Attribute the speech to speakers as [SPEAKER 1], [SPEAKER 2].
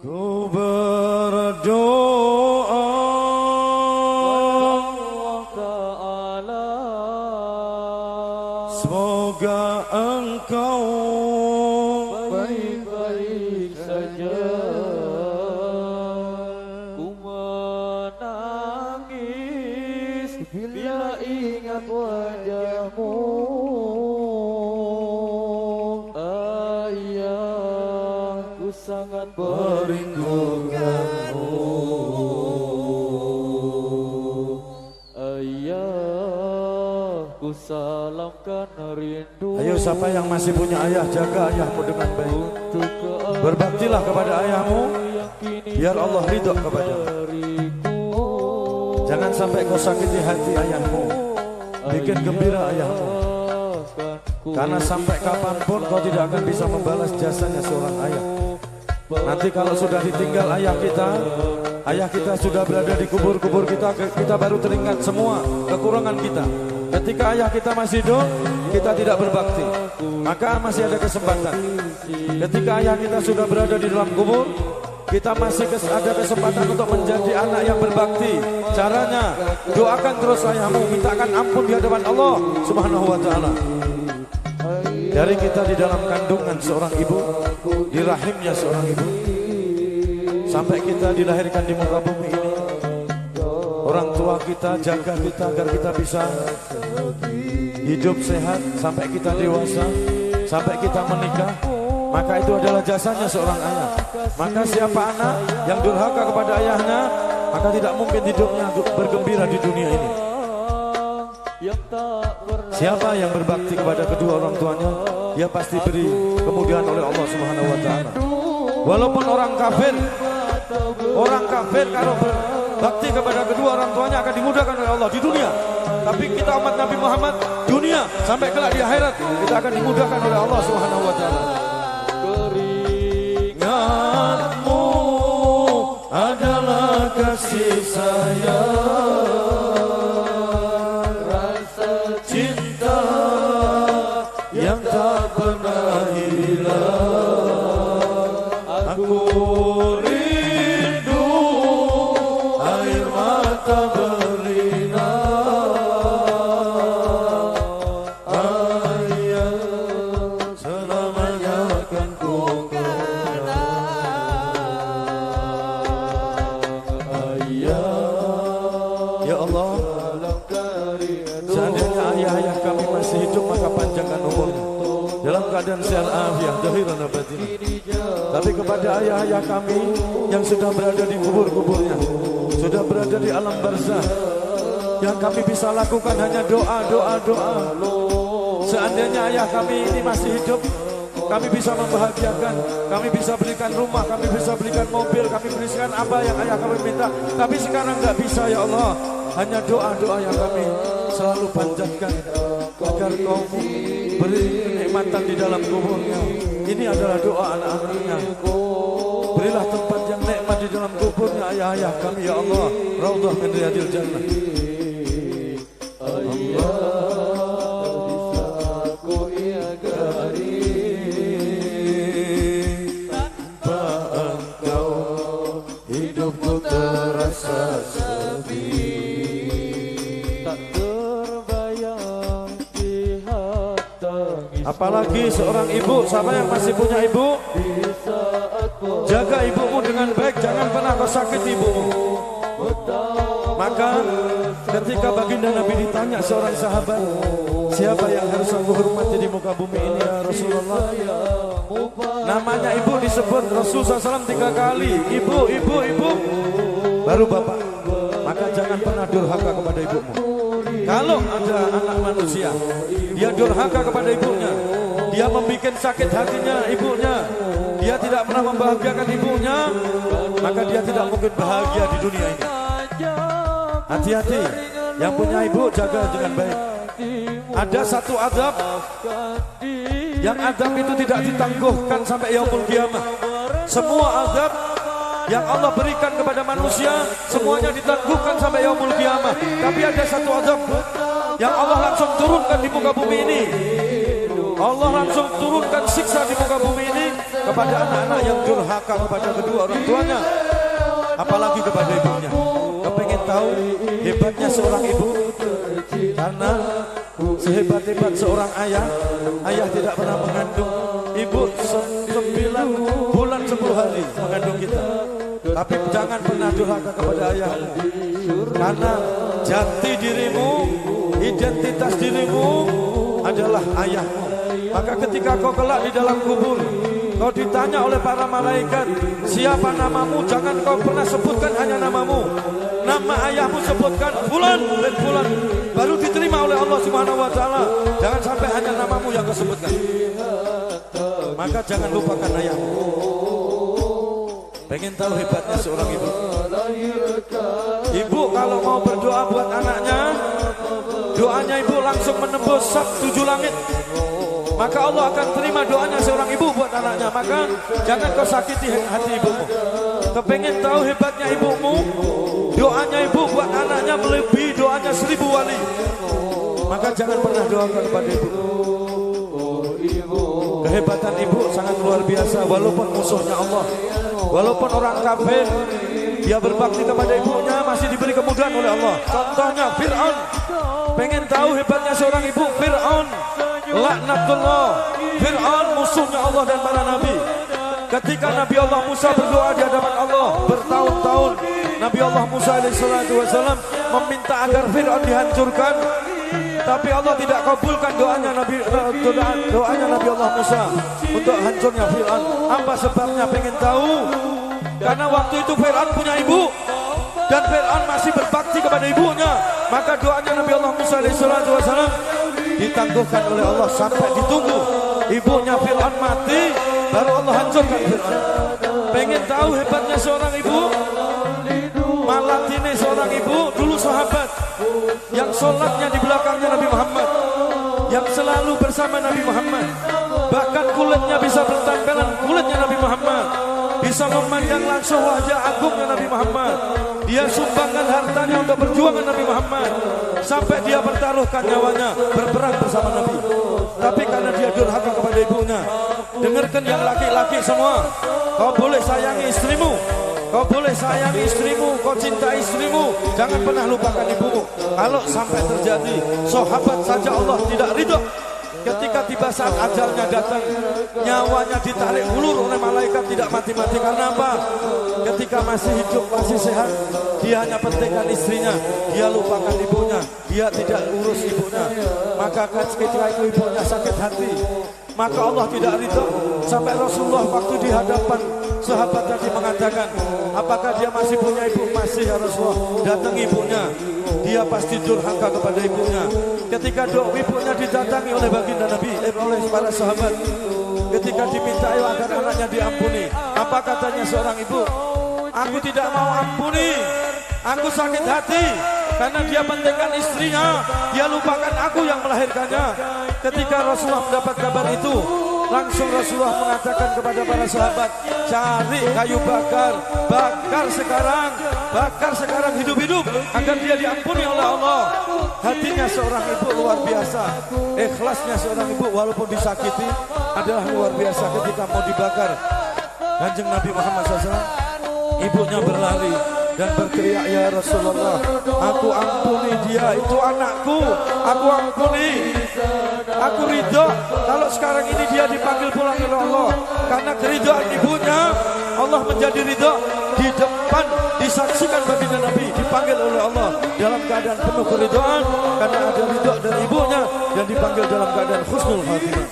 [SPEAKER 1] Ku berdoa
[SPEAKER 2] Allah Ta'ala,
[SPEAKER 1] semoga engkau
[SPEAKER 2] baik-baik saja. Ku menangis bila ingat wajahmu, ayah, ku sangat merindukanmu. Ayah, ku salamkan rindu.
[SPEAKER 1] Ayo siapa yang masih punya ayah, jaga ayahmu dengan baik. Berbaktilah kepada ayahmu, biar Allah ridho kepadamu. Jangan sampai kau sakiti hati ayahmu, bikin gembira ayahmu. Karena sampai kapanpun kau tidak akan bisa membalas jasanya seorang ayah. Nanti kalau sudah ditinggal ayah kita sudah berada di kubur-kubur kita baru teringat semua kekurangan kita. Ketika ayah kita masih hidup, kita tidak berbakti, maka masih ada kesempatan. Ketika ayah kita sudah berada di dalam kubur, kita masih ada kesempatan untuk menjadi anak yang berbakti. Caranya, doakan terus ayahmu, mintakan ampun di hadapan Allah Subhanahu wa Ta'ala. Dari kita di dalam kandungan seorang ibu, di rahimnya seorang ibu, sampai kita dilahirkan di muka bumi ini, orang tua kita jaga kita agar kita bisa hidup sehat sampai kita dewasa, sampai kita menikah. Maka itu adalah jasanya seorang ayah. Maka siapa anak yang durhaka kepada ayahnya, maka tidak mungkin hidupnya bergembira di dunia ini. Siapa yang berbakti kepada kedua orang tuanya, dia pasti beri kemudahan oleh Allah Subhanahu wa Ta'ala. Walaupun orang kafir kalau berbakti kepada kedua orang tuanya akan dimudahkan oleh Allah di dunia. Tapi kita umat Nabi Muhammad, dunia sampai kelak di akhirat kita akan dimudahkan oleh Allah Subhanahu wa Ta'ala. Keringatmu adalah kasih sayang, cinta yang tak pernah hilang. Aku rindu air mata berlinang. Ayah, selamanya akan ku kenang. Ayah, ya Allah, seandainya ayah-ayah kami masih hidup, maka panjangkan umurnya dalam keadaan sehat afiat zahiran wa batinan. Tapi kepada ayah-ayah kami yang sudah berada di kubur-kuburnya, sudah berada di alam barzah, yang kami bisa lakukan hanya doa. Seandainya ayah kami ini masih hidup, kami bisa membahagiakan, kami bisa belikan rumah, kami bisa belikan mobil, kami berikan apa yang ayah kami minta. Tapi sekarang nggak bisa ya Allah, hanya doa yang kami selalu panjatkan agar kau beri kenikmatan di dalam kuburnya. Ini adalah doa anak-anaknya. Berilah tempat yang nikmat di dalam kuburnya ayah-ayah kami ya Allah. Raudhah min riyadil jannah. Tanpa engkau hidupku terasa sepi. Apalagi seorang ibu, siapa yang masih punya ibu, jaga ibumu dengan baik, jangan pernah kau sakit ibumu. Maka ketika baginda Nabi ditanya seorang sahabat, siapa yang harus aku hormati di muka bumi ini ya Rasulullah? Namanya ibu disebut Rasulullah SAW 3 kali, ibu, baru bapak. Maka jangan pernah durhaka kepada ibumu. Kalau ada anak manusia, dia durhaka kepada ibunya, dia membuat sakit hatinya ibunya, dia tidak pernah membahagiakan ibunya, maka dia tidak mungkin bahagia di dunia ini. Hati-hati, yang punya ibu jaga dengan baik. Ada satu adab, yang adab itu tidak ditangguhkan sampai yaumul qiyamah. Semua adab yang Allah berikan kepada manusia, semuanya ditangguhkan sampai yaumul qiyamah. Tapi ada satu adab yang Allah langsung turunkan di muka bumi ini. Allah langsung turunkan siksa di muka bumi ini kepada anak-anak yang durhaka kepada kedua orang tuanya, apalagi kepada ibunya. Kepengen tahu hebatnya seorang ibu? Karena sehebat-hebat seorang ayah, ayah tidak pernah mengandung. Ibu 9 bulan 10 hari mengandung kita. Tapi jangan pernah durhaka kepada ayahmu, karena jati dirimu, identitas dirimu adalah ayahmu. Maka ketika kau kelak di dalam kubur, kau ditanya oleh para malaikat, siapa namamu? Jangan kau pernah sebutkan hanya namamu. Nama ayahmu sebutkan Fulan bin Fulan, baru diterima oleh Allah Subhanahu wa taala. Jangan sampai hanya namamu yang kau sebutkan. Maka jangan lupakan ayahmu. Pengen tahu hebatnya seorang ibu? Ibu kalau mau berdoa buat anaknya, doanya ibu langsung menembus 7 langit. Maka Allah akan terima doanya seorang ibu buat anaknya. Maka jangan kau sakiti hati ibumu. Kepengen tahu hebatnya ibumu? Doanya ibu buat anaknya melebihi doanya 1000 wali. Maka jangan pernah doakan kepada ibu. Kehebatan ibu sangat luar biasa. Walaupun musuhnya Allah, walaupun orang kafir, dia berbakti kepada ibunya masih diberi kemudahan oleh Allah. Contohnya Fir'aun. Pengen tahu hebatnya seorang ibu? Fir'aun, laknatullah. Fir'aun musuhnya Allah dan para nabi. Ketika Nabi Allah Musa berdoa di hadapan Allah bertahun-tahun, Nabi Allah Musa alaihissalam meminta agar Fir'aun dihancurkan, tapi Allah tidak kabulkan doanya Nabi Allah Musa untuk hancurnya Fir'aun. Apa sebabnya? Pengen tahu? Karena waktu itu Fir'aun punya ibu dan Fir'aun masih berbakti kepada ibunya. Maka doanya Nabi Allah Musa alaihissalam ditangguhkan oleh Allah sampai ditunggu ibunya Fir'aun mati, baru Allah hancurkan Fir'aun. Pengen tahu hebatnya seorang ibu? Malatini seorang ibu dulu sahabat yang sholatnya di belakangnya Nabi Muhammad, yang selalu bersama Nabi Muhammad, bahkan kulitnya bisa bertempelan kulitnya Nabi Muhammad, bisa memandang langsung wajah agungnya Nabi Muhammad. Dia sumbangkan hartanya untuk perjuangan Nabi Muhammad, sampai dia bertaruhkan nyawanya berperang bersama Nabi. Tapi karena dia durhaka kepada ibunya. Dengarkan yang laki-laki semua, kau boleh sayangi istrimu, kau boleh sayangi istrimu, kau cintai istrimu, jangan pernah lupakan ibumu. Kalau sampai terjadi, sahabat saja Allah tidak ridho. Ketika tiba saat ajalnya datang, nyawanya ditarik ulur oleh malaikat, tidak mati-mati. Karena apa? Ketika masih hidup, masih sehat, dia hanya pentingkan istrinya, dia lupakan ibunya, dia tidak urus ibunya. Maka ketika itu ibunya sakit hati, maka Allah tidak ridho. Sampai Rasulullah waktu di hadapan sahabat tadi mengatakan, apakah dia masih punya ibu? Masih ya Rasulullah. Datang ibunya, dia pasti durhaka kepada ibunya. Ketika ibunya didatangi oleh baginda Nabi, oleh para sahabat, ketika diminta agar anaknya diampuni, apa katanya seorang ibu? Aku tidak mau ampuni, aku sakit hati karena dia pentingkan istrinya, dia lupakan aku yang melahirkannya. Ketika Rasulullah mendapat kabar itu, langsung Rasulullah mengatakan kepada para sahabat, cari kayu bakar, bakar sekarang hidup-hidup agar dia diampuni oleh Allah. Hatinya seorang ibu luar biasa, ikhlasnya seorang ibu walaupun disakiti adalah luar biasa. Ketika mau dibakar Kanjeng Nabi Muhammad SAW, ibunya berlari dan berteriak, ya Rasulullah, aku ampuni dia, itu anakku, aku ampuni, aku ridho kalau sekarang ini dia dipanggil pulang oleh Allah. Karena keridhaan ibunya, Allah menjadi ridho. Di depan disaksikan baginda Nabi dipanggil oleh Allah dalam keadaan penuh keridhaan, karena ada ridho dari ibunya, dan dipanggil dalam keadaan husnul khatimah.